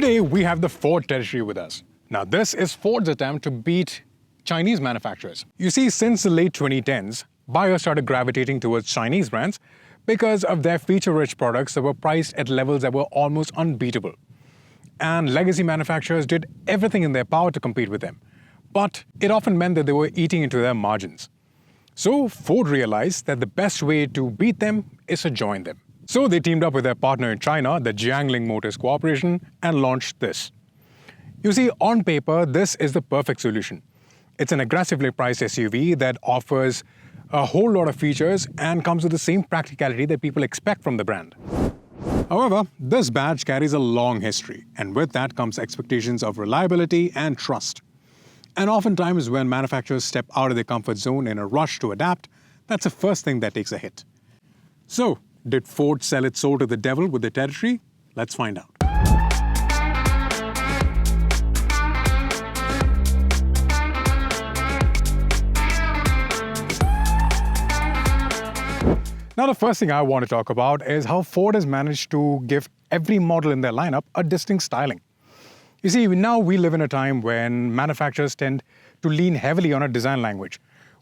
Today, we have the Ford territory with us. Now, this is Ford's attempt to beat Chinese manufacturers. You see, since the late 2010s, buyers started gravitating towards Chinese brands because of their feature-rich products that were priced at levels that were almost unbeatable. And legacy manufacturers did everything in their power to compete with them. But it often meant that they were eating into their margins. So Ford realized that the best way to beat them is to join them. So they teamed up with their partner in China, the Jiangling Motors Corporation, and launched this. You see, on paper, this is the perfect solution. It's an aggressively priced SUV that offers a whole lot of features and comes with the same practicality that people expect from the brand. However, this badge carries a long history, and with that comes expectations of reliability and trust. And oftentimes when manufacturers step out of their comfort zone in a rush to adapt, that's the first thing that takes a hit. So, did Ford sell its soul to the devil with the territory? Let's find out. Now, the first thing I want to talk about is how Ford has managed to give every model in their lineup a distinct styling. You see, now we live in a time when manufacturers tend to lean heavily on a design language,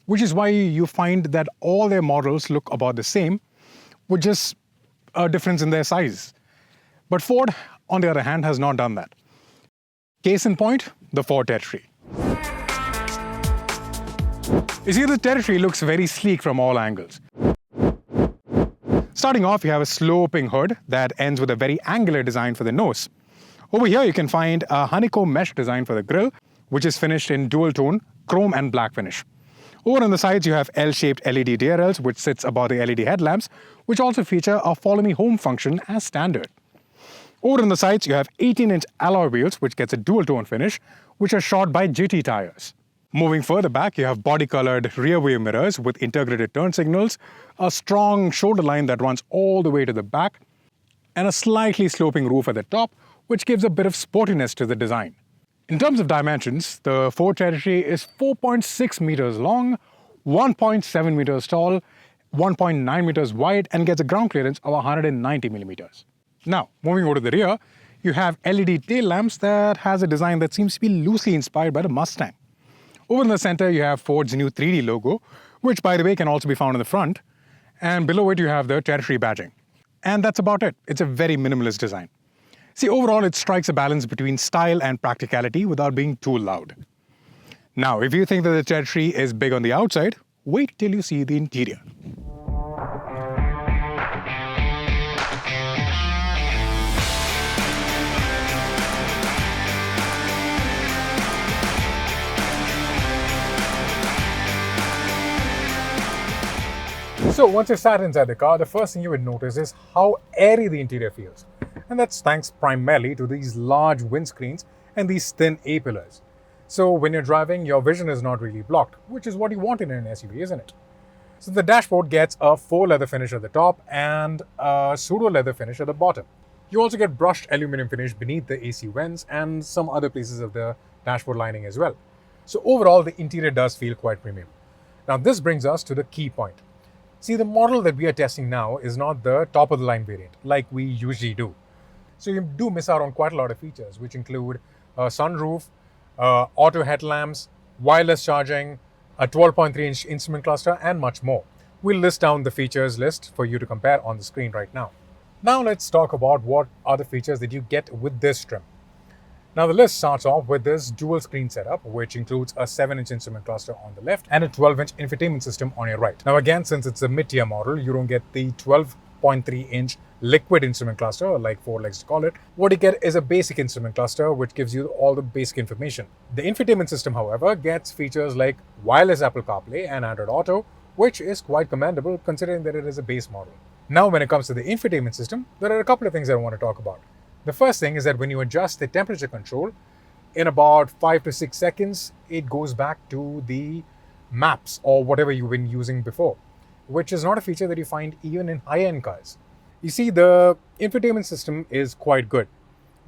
which is why you find that all their models look about the same, with just a difference in their size. But Ford, on the other hand, has not done that. Case in point, the Ford Territory. You see, the Territory looks very sleek from all angles. Starting off, you have a sloping hood that ends with a very angular design for the nose. Over here, you can find a honeycomb mesh design for the grille, which is finished in dual-tone chrome and black finish. Over on the sides, you have L-shaped LED DRLs, which sits above the LED headlamps, which also feature a follow me home function as standard. Over on the sides, you have 18-inch alloy wheels, which gets a dual-tone finish, which are shod by GT tires. Moving further back, you have body-colored rear-view mirrors with integrated turn signals, a strong shoulder line that runs all the way to the back, and a slightly sloping roof at the top, which gives a bit of sportiness to the design. In terms of dimensions, the Ford Territory is 4.6 meters long, 1.7 meters tall, 1.9 meters wide, and gets a ground clearance of 190 millimeters. Now, moving over to the rear, you have LED tail lamps that has a design that seems to be loosely inspired by the Mustang. Over in the center, you have Ford's new 3D logo, which, by the way, can also be found in the front. And below it, you have the Territory badging. And that's about it. It's a very minimalist design. See, overall, it strikes a balance between style and practicality without being too loud. Now, if you think that the Territory is big on the outside, wait till you see the interior. So once you sat inside the car, the first thing you would notice is how airy the interior feels. And that's thanks primarily to these large windscreens and these thin A-pillars. So when you're driving, your vision is not really blocked, which is what you want in an SUV, isn't it? So the dashboard gets a faux leather finish at the top and a pseudo leather finish at the bottom. You also get brushed aluminum finish beneath the AC vents and some other places of the dashboard lining as well. So overall, the interior does feel quite premium. Now this brings us to the key point. See, the model that we are testing now is not the top-of-the-line variant, like we usually do. So you do miss out on quite a lot of features, which include a sunroof, auto headlamps, wireless charging, a 12.3-inch instrument cluster, and much more. We'll list down the features list for you to compare on the screen right now. Now let's talk about what are the features that you get with this trim. Now the list starts off with this dual screen setup, which includes a 7-inch instrument cluster on the left and a 12-inch infotainment system on your right. Now again, since it's a mid-tier model, you don't get the 12.3-inch liquid instrument cluster, like Ford likes to call it. What you get is a basic instrument cluster, which gives you all the basic information. The infotainment system, however, gets features like wireless Apple CarPlay and Android Auto, which is quite commendable considering that it is a base model. Now when it comes to the infotainment system, there are a couple of things I want to talk about. The first thing is that when you adjust the temperature control, in about 5 to 6 seconds, it goes back to the maps or whatever you've been using before, which is not a feature that you find even in high-end cars. You see, the infotainment system is quite good,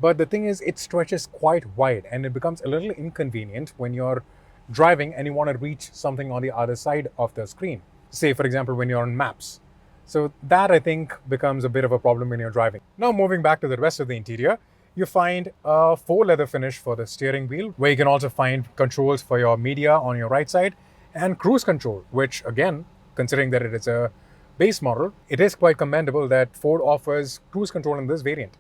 but the thing is it stretches quite wide and it becomes a little inconvenient when you're driving and you want to reach something on the other side of the screen. Say, for example, when you're on maps. So that, I think, becomes a bit of a problem when you're driving. Now moving back to the rest of the interior, you find a faux leather finish for the steering wheel, where you can also find controls for your media on your right side, and cruise control, which again, considering that it is a base model, it is quite commendable that Ford offers cruise control in this variant.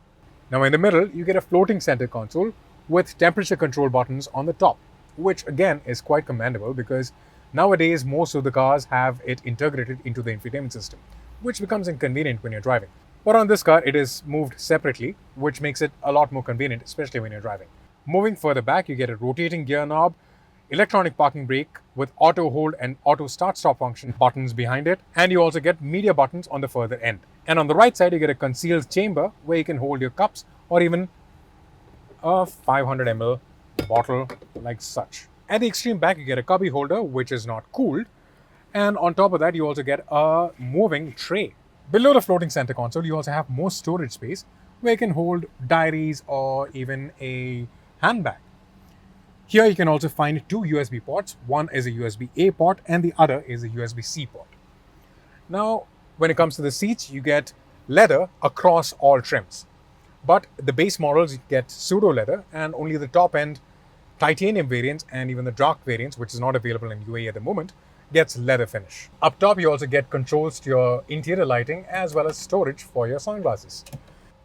Now in the middle, you get a floating center console with temperature control buttons on the top, which again is quite commendable because nowadays most of the cars have it integrated into the infotainment system, which becomes inconvenient when you're driving. But on this car, it is moved separately, which makes it a lot more convenient, especially when you're driving. Moving further back, you get a rotating gear knob, electronic parking brake with auto hold and auto start stop function buttons behind it, and you also get media buttons on the further end. And on the right side, you get a concealed chamber where you can hold your cups or even a 500 ml bottle like such. At the extreme back, you get a cubby holder, which is not cooled. And on top of that, you also get a moving tray. Below the floating center console, you also have more storage space where you can hold diaries or even a handbag. Here you can also find two USB ports. One is a USB-A port and the other is a USB-C port. Now, when it comes to the seats, you get leather across all trims. But the base models get pseudo leather, and only the top end titanium variants and even the dark variants, which is not available in UAE at the moment, gets leather finish. Up top, you also get controls to your interior lighting as well as storage for your sunglasses.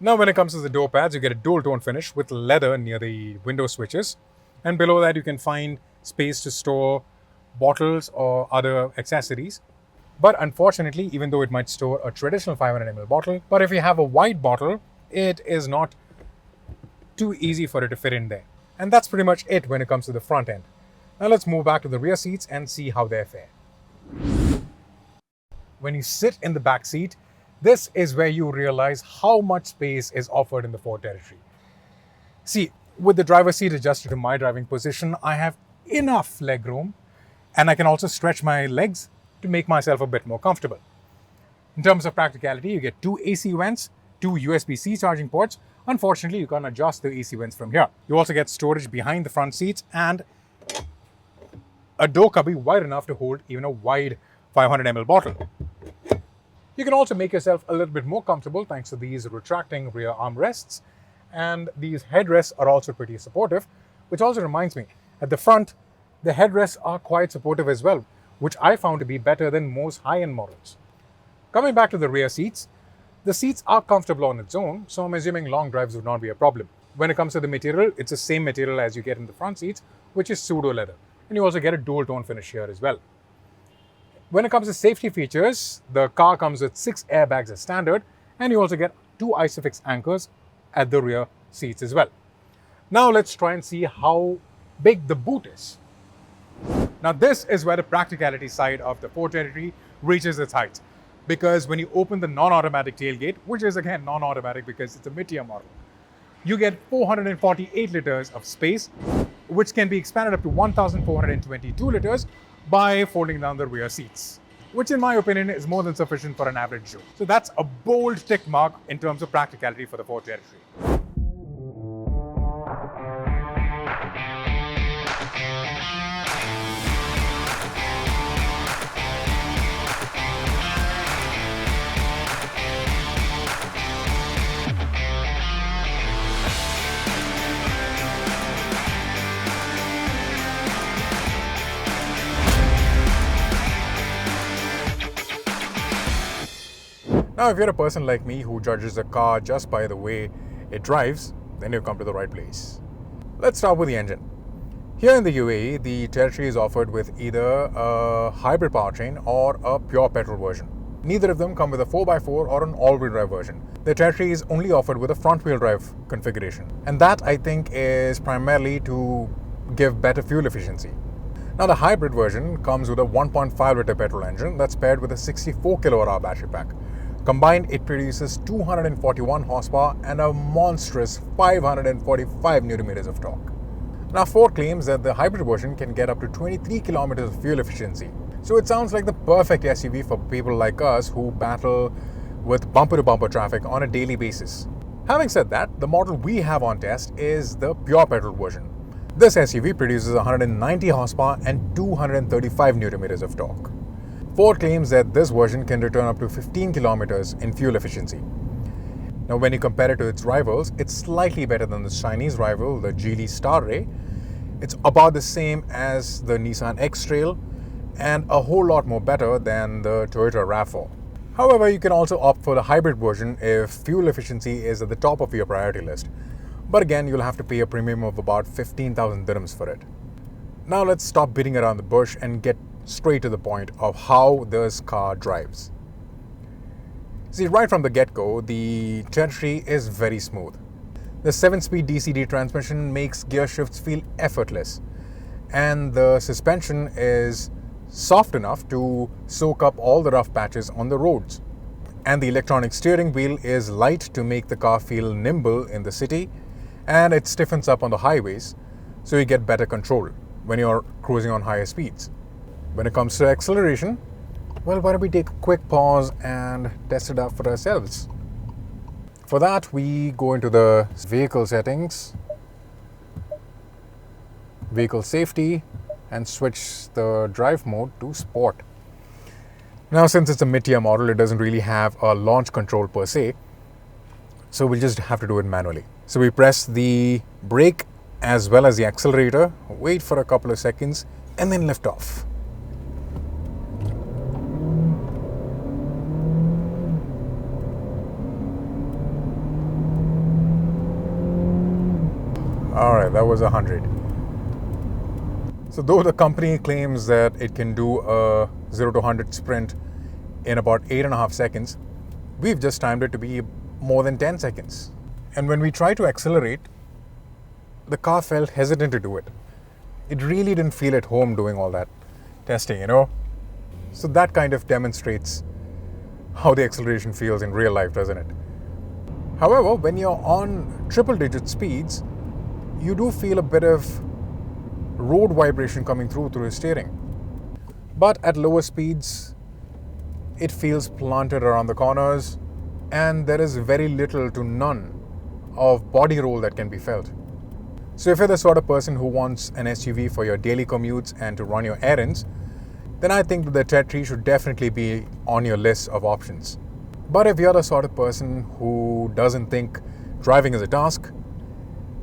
Now, when it comes to the door pads, you get a dual tone finish with leather near the window switches. And below that, you can find space to store bottles or other accessories. But unfortunately, even though it might store a traditional 500 ml bottle, but if you have a wide bottle, it is not too easy for it to fit in there. And that's pretty much it when it comes to the front end. Now let's move back to the rear seats and see how they fare. When you sit in the back seat, this is where you realize how much space is offered in the Ford territory. See, with the driver's seat adjusted to my driving position, I have enough leg room, and I can also stretch my legs to make myself a bit more comfortable. In terms of practicality, you get two AC vents, two USB-C charging ports. Unfortunately, you can't adjust the AC vents from here. You also get storage behind the front seats and a door cubby wide enough to hold even a wide 500 ml bottle. You can also make yourself a little bit more comfortable thanks to these retracting rear armrests, and these headrests are also pretty supportive, which also reminds me, at the front, the headrests are quite supportive as well, which I found to be better than most high-end models. Coming back to the rear seats, the seats are comfortable on its own, so I'm assuming long drives would not be a problem. When it comes to the material, it's the same material as you get in the front seats, which is pseudo leather. And you also get a dual tone finish here as well. When it comes to safety features, the car comes with 6 airbags as standard, and you also get 2 ISOFIX anchors at the rear seats as well. Now let's try and see how big the boot is. Now this is where the practicality side of the Ford territory reaches its heights. Because when you open the non-automatic tailgate, which is again non-automatic because it's a mid-tier model, you get 448 liters of space, which can be expanded up to 1,422 liters by folding down the rear seats, which in my opinion is more than sufficient for an average Joe. So that's a bold tick mark in terms of practicality for the Ford territory. Now, if you're a person like me who judges a car just by the way it drives, then you've come to the right place. Let's start with the engine. Here in the UAE, the territory is offered with either a hybrid powertrain or a pure petrol version. Neither of them come with a 4x4 or an all-wheel drive version. The territory is only offered with a front-wheel drive configuration. And that, I think, is primarily to give better fuel efficiency. Now, the hybrid version comes with a 1.5-liter petrol engine that's paired with a 64 kWh battery pack. Combined, it produces 241 horsepower and a monstrous 545 Nm of torque. Now, Ford claims that the hybrid version can get up to 23 kilometers of fuel efficiency. So it sounds like the perfect SUV for people like us who battle with bumper-to-bumper traffic on a daily basis. Having said that, the model we have on test is the pure petrol version. This SUV produces 190 horsepower and 235 Nm of torque. Ford claims that this version can return up to 15 kilometers in fuel efficiency. Now, when you compare it to its rivals, it's slightly better than the Chinese rival, the Geely Starray. It's about the same as the Nissan X-Trail and a whole lot more better than the Toyota RAV4. However, you can also opt for the hybrid version if fuel efficiency is at the top of your priority list. But again, you'll have to pay a premium of about 15,000 dirhams for it. Now let's stop beating around the bush and get straight to the point of how this car drives. See, right from the get-go, the territory is very smooth. The 7-speed DCD transmission makes gear shifts feel effortless, and the suspension is soft enough to soak up all the rough patches on the roads. And the electronic steering wheel is light to make the car feel nimble in the city, and it stiffens up on the highways, so you get better control when you're cruising on higher speeds. When it comes to acceleration, well, why don't we take a quick pause and test it out for ourselves? For that, we go into the vehicle settings, vehicle safety, and switch the drive mode to sport. Now, since it's a mid-tier model, it doesn't really have a launch control per se, so we'll just have to do it manually. So we press the brake as well as the accelerator, wait for a couple of seconds, and then lift off. Alright, that was 100. So though the company claims that it can do a 0 to 100 sprint in about 8.5 seconds, we've just timed it to be more than 10 seconds. And when we try to accelerate, the car felt hesitant to do it. It really didn't feel at home doing all that testing, So that kind of demonstrates how the acceleration feels in real life, doesn't it? However, when you're on triple-digit speeds, you do feel a bit of road vibration coming through your steering. But at lower speeds, it feels planted around the corners, and there is very little to none of body roll that can be felt. So if you're the sort of person who wants an SUV for your daily commutes and to run your errands, then I think that the Tetri should definitely be on your list of options. But if you're the sort of person who doesn't think driving is a task,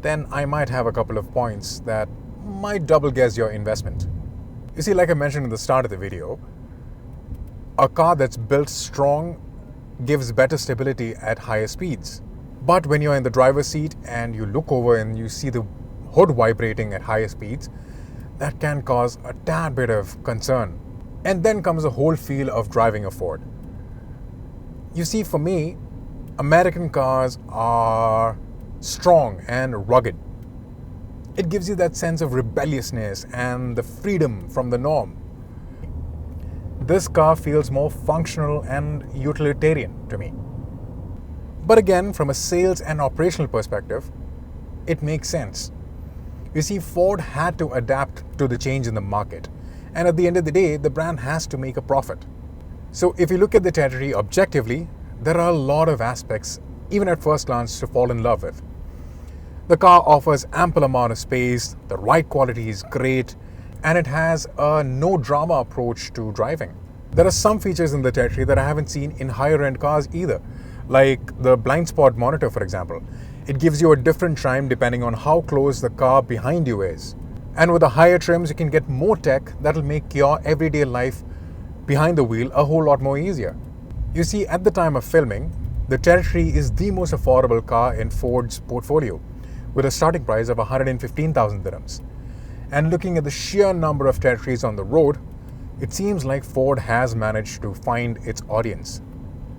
then I might have a couple of points that might double guess your investment. You see, like I mentioned in the start of the video, a car that's built strong gives better stability at higher speeds. But when you're in the driver's seat and you look over and you see the hood vibrating at higher speeds, that can cause a tad bit of concern. And then comes the whole feel of driving a Ford. You see, for me, American cars are strong and rugged. It gives you that sense of rebelliousness and the freedom from the norm. This car feels more functional and utilitarian to me. But again, from a sales and operational perspective, it makes sense. You see, Ford had to adapt to the change in the market. And at the end of the day, the brand has to make a profit. So if you look at the Tetri objectively, there are a lot of aspects, even at first glance, to fall in love with. The car offers ample amount of space, the ride quality is great, and it has a no drama approach to driving. There are some features in the Tetri that I haven't seen in higher end cars either, like the blind spot monitor, for example. It gives you a different chime depending on how close the car behind you is. And with the higher trims, you can get more tech that'll make your everyday life behind the wheel a whole lot more easier. You see, at the time of filming, the Tetri is the most affordable car in Ford's portfolio, with a starting price of 115,000 dirhams. And looking at the sheer number of Tetris on the road, it seems like Ford has managed to find its audience.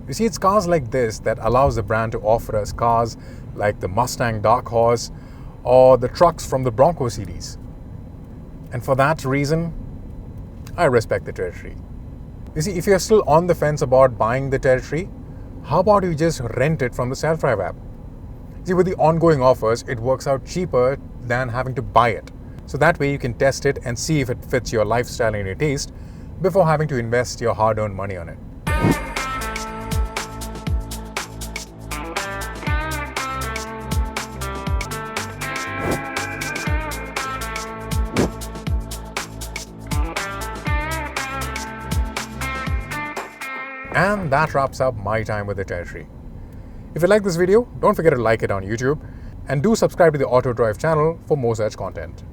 You see, it's cars like this that allows the brand to offer us cars like the Mustang Dark Horse or the trucks from the Bronco series. And for that reason, I respect the Tetri. You see, if you're still on the fence about buying the Tetri, how about you just rent it from the self-drive app? See, with the ongoing offers, it works out cheaper than having to buy it. So that way you can test it and see if it fits your lifestyle and your taste before having to invest your hard-earned money on it. And that wraps up my time with the Tetri. If you like this video, don't forget to like it on YouTube and do subscribe to the Auto Drive channel for more such content.